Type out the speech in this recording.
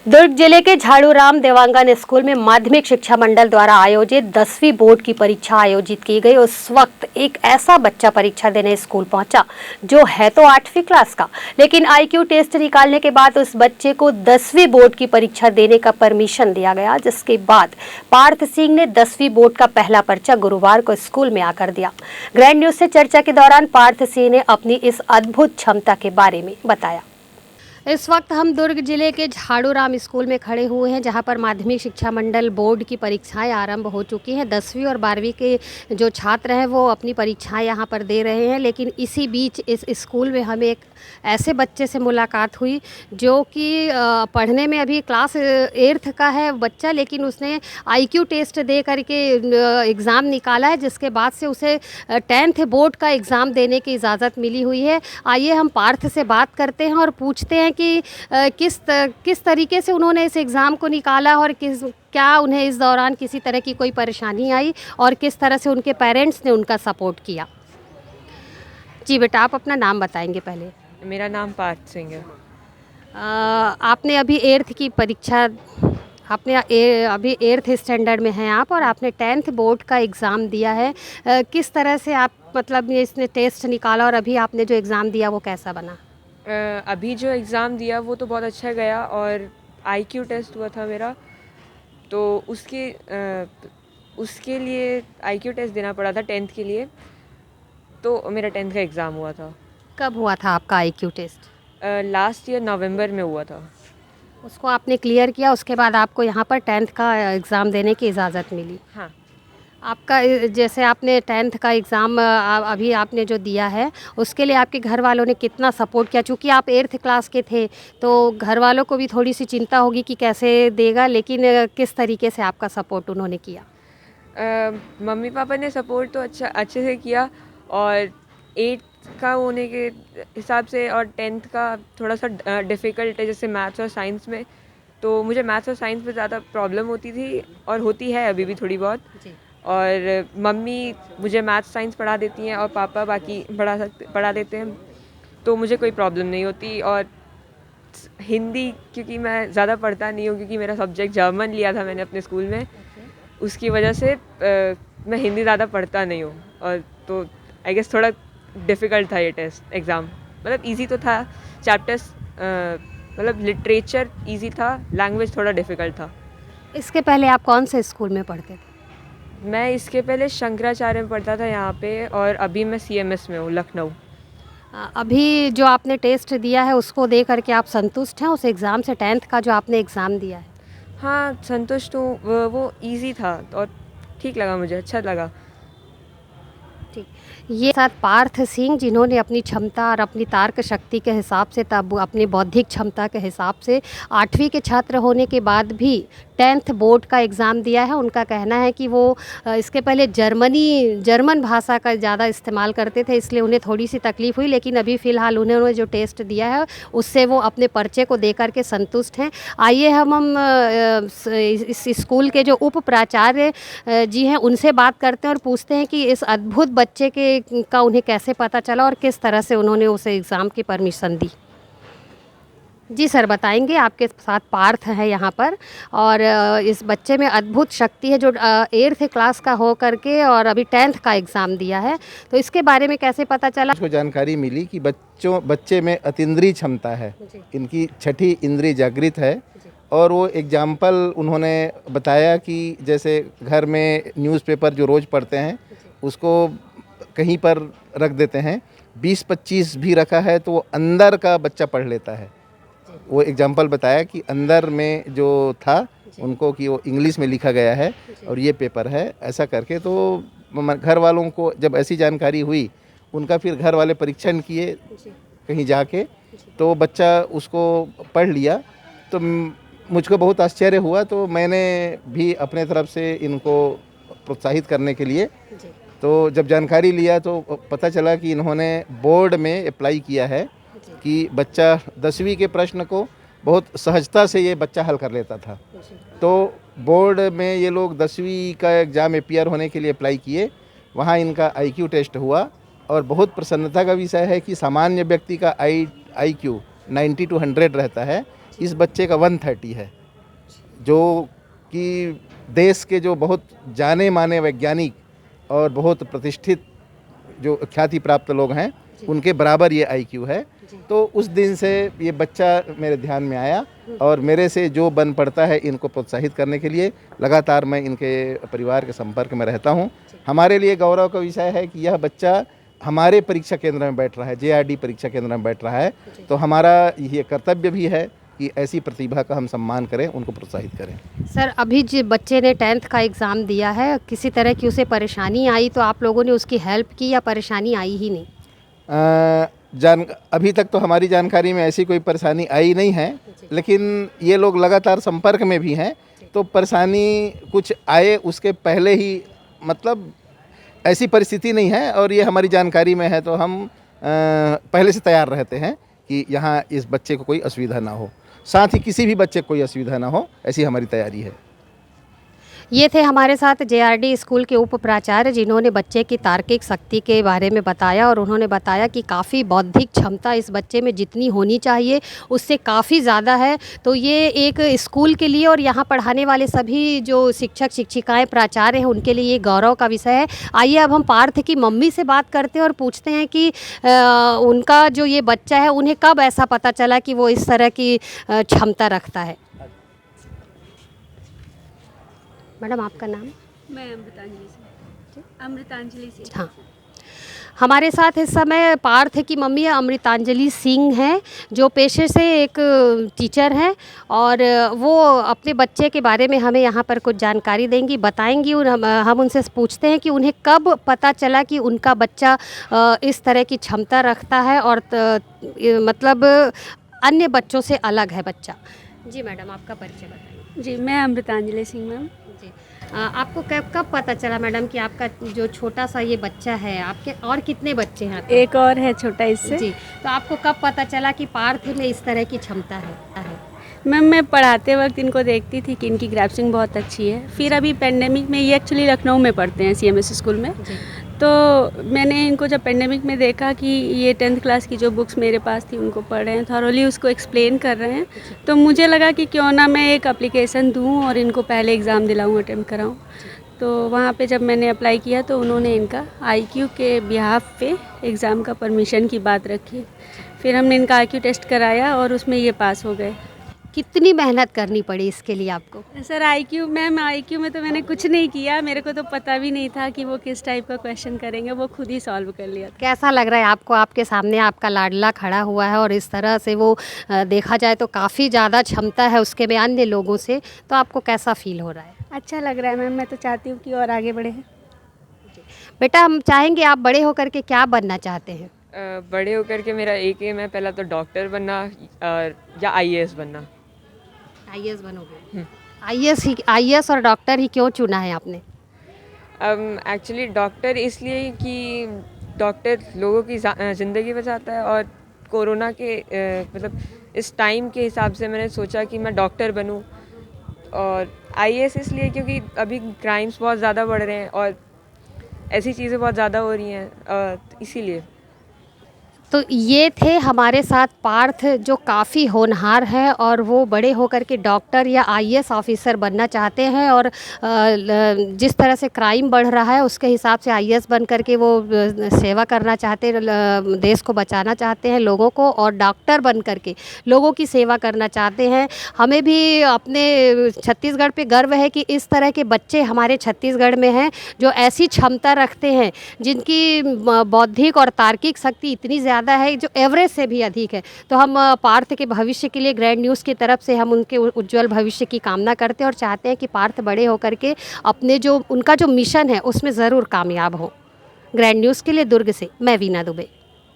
दुर्ग जिले के झाड़ूराम देवांगन स्कूल में माध्यमिक शिक्षा मंडल द्वारा आयोजित 10वीं बोर्ड की परीक्षा आयोजित की गई। उस वक्त एक ऐसा बच्चा परीक्षा देने स्कूल पहुंचा जो है तो 8वीं क्लास का, लेकिन आईक्यू टेस्ट निकालने के बाद उस बच्चे को 10वीं बोर्ड की परीक्षा देने का परमिशन दिया गया, जिसके बाद पार्थ सिंह ने 10वीं बोर्ड का पहला पर्चा गुरुवार को स्कूल में आकर दिया। ग्रैंड न्यूज से चर्चा के दौरान पार्थ सिंह ने अपनी इस अद्भुत क्षमता के बारे में बताया। इस वक्त हम दुर्ग जिले के झाड़ूराम स्कूल में खड़े हुए हैं, जहां पर माध्यमिक शिक्षा मंडल बोर्ड की परीक्षाएं आरंभ हो चुकी हैं। 10वीं और 12वीं के जो छात्र हैं वो अपनी परीक्षाएं यहां पर दे रहे हैं, लेकिन इसी बीच इस स्कूल में हमें एक ऐसे बच्चे से मुलाकात हुई जो कि पढ़ने में अभी क्लास 8th का है बच्चा, लेकिन उसने आईक्यू टेस्ट दे करके एग्ज़ाम निकाला है, जिसके बाद से उसे 10th बोर्ड का एग्ज़ाम देने की इजाज़त मिली हुई है। आइए हम पार्थ से बात करते हैं और पूछते हैं कि किस तरीके से उन्होंने इस एग्ज़ाम को निकाला और क्या उन्हें इस दौरान किसी तरह की कोई परेशानी आई और किस तरह से उनके पेरेंट्स ने उनका सपोर्ट किया। जी बेटा, आप अपना नाम बताएंगे पहले। मेरा नाम पार्थ सिंह है। आपने अभी 8th की परीक्षा, अभी 8th स्टैंडर्ड में हैं आप और आपने 10th बोर्ड का एग्ज़ाम दिया है। किस तरह से आप मतलब इसने टेस्ट निकाला और अभी आपने जो एग्ज़ाम दिया वो कैसा बना? अभी जो एग्ज़ाम दिया वो तो बहुत अच्छा गया और आईक्यू टेस्ट हुआ था मेरा, तो उसके लिए आईक्यू टेस्ट देना पड़ा था 10th के लिए, तो मेरा 10th का एग्ज़ाम हुआ था। कब हुआ था आपका आईक्यू टेस्ट? लास्ट ईयर नवंबर में हुआ था। उसको आपने क्लियर किया, उसके बाद आपको यहाँ पर 10th का एग्ज़ाम देने की इजाज़त मिली। हाँ। आपका जैसे आपने 10th का एग्ज़ाम अभी आपने जो दिया है उसके लिए आपके घर वालों ने कितना सपोर्ट किया? चूँकि आप 8th क्लास के थे तो घर वालों को भी थोड़ी सी चिंता होगी कि कैसे देगा, लेकिन किस तरीके से आपका सपोर्ट उन्होंने किया? मम्मी पापा ने सपोर्ट तो अच्छे से किया, और 8th का होने के हिसाब से और 10th का थोड़ा सा डिफ़िकल्ट है, जैसे मैथ्स और साइंस में, तो मुझे मैथ्स और साइंस में ज़्यादा प्रॉब्लम होती थी और होती है अभी भी थोड़ी बहुत। जी। और मम्मी मुझे मैथ्स साइंस पढ़ा देती हैं और पापा बाकी पढ़ा देते हैं, तो मुझे कोई प्रॉब्लम नहीं होती। और हिंदी क्योंकि मैं ज़्यादा पढ़ता नहीं हूँ, क्योंकि मेरा सब्जेक्ट जर्मन लिया था मैंने अपने स्कूल में, उसकी वजह से मैं हिंदी ज़्यादा पढ़ता नहीं हूँ, और तो आई गेस थोड़ा डिफ़िकल्ट था ये टेस्ट एग्ज़ाम। मतलब इजी तो था, चैप्टर्स मतलब लिटरेचर इजी था, लैंग्वेज थोड़ा डिफ़िकल्ट था। इसके पहले आप कौन से स्कूल में पढ़ते थे? मैं इसके पहले शंकराचार्य में पढ़ता था यहाँ पे, और अभी मैं CMS में हूँ, लखनऊ। अभी जो आपने टेस्ट दिया है उसको दे करके आप संतुष्ट हैं उस एग्ज़ाम से? 10th का जो आपने एग्ज़ाम दिया है। हाँ, संतुष्ट हूँ। वो ईज़ी था और ठीक लगा, मुझे अच्छा लगा। ठीक। ये साथ पार्थ सिंह, जिन्होंने अपनी क्षमता और अपनी तर्क शक्ति के हिसाब से, तब अपनी बौद्धिक क्षमता के हिसाब से 8वीं के छात्र होने के बाद भी 10th बोर्ड का एग्ज़ाम दिया है। उनका कहना है कि वो इसके पहले जर्मन भाषा का ज़्यादा इस्तेमाल करते थे, इसलिए उन्हें थोड़ी सी तकलीफ़ हुई, लेकिन अभी फ़िलहाल उन्होंने जो टेस्ट दिया है उससे वो अपने पर्चे को दे कर के संतुष्ट हैं। आइए हम इस स्कूल के जो उप प्राचार्य जी हैं उनसे बात करते हैं और पूछते हैं कि इस अद्भुत बच्चे का उन्हें कैसे पता चला और किस तरह से उन्होंने उसे एग्ज़ाम की परमिशन दी। जी सर, बताएंगे। आपके साथ पार्थ है यहाँ पर, और इस बच्चे में अद्भुत शक्ति है जो 8th क्लास का हो करके और अभी 10th का एग्ज़ाम दिया है, तो इसके बारे में कैसे पता चला? मुझको जानकारी मिली कि बच्चे में अतीन्द्रिय क्षमता है, इनकी 6ठी इंद्रिय जागृत है। और वो एग्जाम्पल उन्होंने बताया कि जैसे घर में न्यूज़पेपर जो रोज़ पढ़ते हैं उसको कहीं पर रख देते हैं, 20-25 भी रखा है तो वो अंदर का बच्चा पढ़ लेता है। वो एग्जाम्पल बताया कि अंदर में जो था उनको कि वो इंग्लिश में लिखा गया है और ये पेपर है, ऐसा करके। तो घर वालों को जब ऐसी जानकारी हुई, उनका फिर घर वाले परीक्षण किए कहीं जाके, तो बच्चा उसको पढ़ लिया। तो मुझको बहुत आश्चर्य हुआ, तो मैंने भी अपने तरफ से इनको प्रोत्साहित करने के लिए, तो जब जानकारी लिया तो पता चला कि इन्होंने बोर्ड में अप्लाई किया है कि बच्चा 10वीं के प्रश्न को बहुत सहजता से ये बच्चा हल कर लेता था। तो बोर्ड में ये लोग 10वीं का एग्ज़ाम अपीयर होने के लिए अप्लाई किए, वहाँ इनका आईक्यू टेस्ट हुआ, और बहुत प्रसन्नता का विषय है कि सामान्य व्यक्ति का आईक्यू 90 to 100 रहता है, इस बच्चे का 130 है, जो कि देश के जो बहुत जाने माने वैज्ञानिक और बहुत प्रतिष्ठित जो ख्याति प्राप्त लोग हैं उनके बराबर ये आईक्यू है। तो उस दिन से ये बच्चा मेरे ध्यान में आया और मेरे से जो बन पड़ता है इनको प्रोत्साहित करने के लिए लगातार मैं इनके परिवार के संपर्क में रहता हूँ। हमारे लिए गौरव का विषय है कि यह बच्चा हमारे परीक्षा केंद्र में बैठ रहा है, JRD परीक्षा केंद्र में बैठ रहा है। तो हमारा ये कर्तव्य भी है कि ऐसी प्रतिभा का हम सम्मान करें, उनको प्रोत्साहित करें। सर, अभी जो बच्चे ने 10th का एग्ज़ाम दिया है, किसी तरह की उसे परेशानी आई तो आप लोगों ने उसकी हेल्प की या परेशानी आई ही नहीं? अभी तक तो हमारी जानकारी में ऐसी कोई परेशानी आई नहीं है, लेकिन ये लोग लगातार संपर्क में भी हैं। तो परेशानी कुछ आए उसके पहले ही, मतलब ऐसी परिस्थिति नहीं है और ये हमारी जानकारी में है, तो हम पहले से तैयार रहते हैं कि यहाँ इस बच्चे को कोई असुविधा ना हो, साथ ही किसी भी बच्चे को कोई असुविधा ना हो, ऐसी हमारी तैयारी है। ये थे हमारे साथ JRD स्कूल के उप प्राचार्य, जिन्होंने बच्चे की तार्किक शक्ति के बारे में बताया और उन्होंने बताया कि काफ़ी बौद्धिक क्षमता इस बच्चे में जितनी होनी चाहिए उससे काफ़ी ज़्यादा है। तो ये एक स्कूल के लिए और यहाँ पढ़ाने वाले सभी जो शिक्षक शिक्षिकाएं प्राचार्य हैं उनके लिए ये गौरव का विषय है। आइए अब हम पार्थ की मम्मी से बात करते हैं और पूछते हैं कि उनका जो ये बच्चा है उन्हें कब ऐसा पता चला कि वो इस तरह की क्षमता रखता है। मैडम, आपका नाम? मैं अमृतांजलि सिंह। अमृतांजलि सिंह। हाँ, हमारे साथ इस समय पार्थ की मम्मी अमृतांजलि सिंह हैं, जो पेशे से एक टीचर हैं और वो अपने बच्चे के बारे में हमें यहाँ पर कुछ जानकारी देंगी, बताएंगी। और हम उनसे पूछते हैं कि उन्हें कब पता चला कि उनका बच्चा इस तरह की क्षमता रखता है और मतलब अन्य बच्चों से अलग है बच्चा। जी मैडम, आपका परिचय बताइए। जी, मैं अमृतांजलि सिंह मैम। जी, आपको कब पता चला मैडम कि आपका जो छोटा सा ये बच्चा है, आपके और कितने बच्चे हैं आपके? एक और है छोटा इससे। जी, तो आपको कब पता चला कि पार्थ में इस तरह की क्षमता है? मैम, मैं पढ़ाते वक्त इनको देखती थी कि इनकी ग्रैप्सिंग बहुत अच्छी है। फिर अभी पेंडेमिक में ये एक्चुअली लखनऊ में पढ़ते हैं CMS स्कूल में। तो मैंने इनको जब पेंडेमिक में देखा कि ये 10th क्लास की जो बुक्स मेरे पास थी उनको पढ़ रहे हैं, थॉरोली उसको एक्सप्लेन कर रहे हैं, तो मुझे लगा कि क्यों ना मैं एक एप्लीकेशन दूं और इनको पहले एग्ज़ाम दिलाऊं, अटेम्प्ट कराऊं। तो वहाँ पे जब मैंने अप्लाई किया तो उन्होंने इनका IQ के बिहाफ पे एग्ज़ाम का परमिशन की बात रखी। फिर हमने इनका IQ टेस्ट कराया और उसमें ये पास हो गए। कितनी मेहनत करनी पड़ी इसके लिए आपको? सर, IQ में तो मैंने कुछ नहीं किया, मेरे को तो पता भी नहीं था कि वो किस टाइप का क्वेश्चन करेंगे, वो खुद ही सॉल्व कर लिया। कैसा लग रहा है आपको? आपके सामने आपका लाडला खड़ा हुआ है और इस तरह से वो देखा जाए तो काफ़ी ज़्यादा क्षमता है उसके में अन्य लोगों से, तो आपको कैसा फील हो रहा है? अच्छा लग रहा है मैम, मैं तो चाहती हूँ कि और आगे बढ़े। बेटा, हम चाहेंगे आप बड़े होकर के क्या बनना चाहते हैं? बड़े होकर के मेरा एक एम है, पहला तो डॉक्टर बनना या IAS बनना। IAS बनोगे? IAS और डॉक्टर ही क्यों चुना है आपने? एक्चुअली डॉक्टर इसलिए कि डॉक्टर लोगों की ज़िंदगी बचाता है और कोरोना के मतलब इस टाइम के हिसाब से मैंने सोचा कि मैं डॉक्टर बनूं। और IAS इसलिए क्योंकि अभी क्राइम्स बहुत ज़्यादा बढ़ रहे हैं और ऐसी चीज़ें बहुत ज़्यादा हो रही हैं, इसीलिए। तो ये थे हमारे साथ पार्थ, जो काफ़ी होनहार है और वो बड़े होकर के डॉक्टर या IAS ऑफिसर बनना चाहते हैं और जिस तरह से क्राइम बढ़ रहा है उसके हिसाब से IAS बन करके वो सेवा करना चाहते हैं, देश को बचाना चाहते हैं लोगों को, और डॉक्टर बन करके लोगों की सेवा करना चाहते हैं। हमें भी अपने छत्तीसगढ़ पे गर्व है कि इस तरह के बच्चे हमारे छत्तीसगढ़ में हैं जो ऐसी क्षमता रखते हैं, जिनकी बौद्धिक और तार्किक शक्ति इतनी ज़्यादा है जो एवरेज से भी अधिक है। तो हम पार्थ के भविष्य के लिए ग्रैंड न्यूज़ की तरफ से हम उनके उज्जवल भविष्य की कामना करते हैं और चाहते हैं कि पार्थ बड़े होकर के अपने जो उनका जो मिशन है उसमें ज़रूर कामयाब हो। ग्रैंड न्यूज़ के लिए दुर्ग से मैं वीना दुबे।